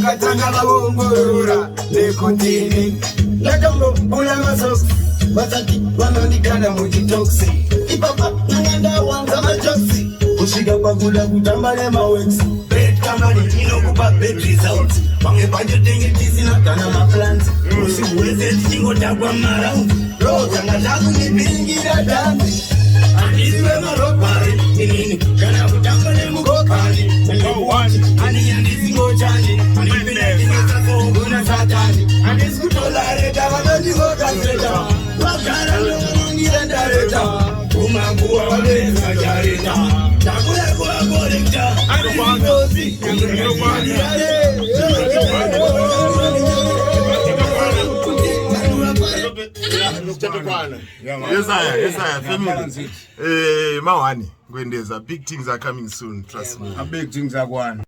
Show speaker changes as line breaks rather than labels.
vatanga vavongorora nekutini ndakambobula masoksi vasati vanondigana muchitoksi ipapa nanganda wanga majoksi kusvika pakuda kutamba nemaweksi bet kamari inokupa bet result pamwe pacho tenge tisina kana maplanzi usiku wese tichingodakwa maraundi rozanga zvakundibiringira dhanzi handisiwe marobhari inini kana kutamba nemukokani handisi handisingochandi handipinainesakogona satani handisi kutolareta vanondivokaeta vagara ndovanongira ndareta kumakuwa vavezajareta takuyakuvakorekta andinozi
Yes, family. Mawani, Gwendeza, big things are coming soon, trust me.
Big things are going.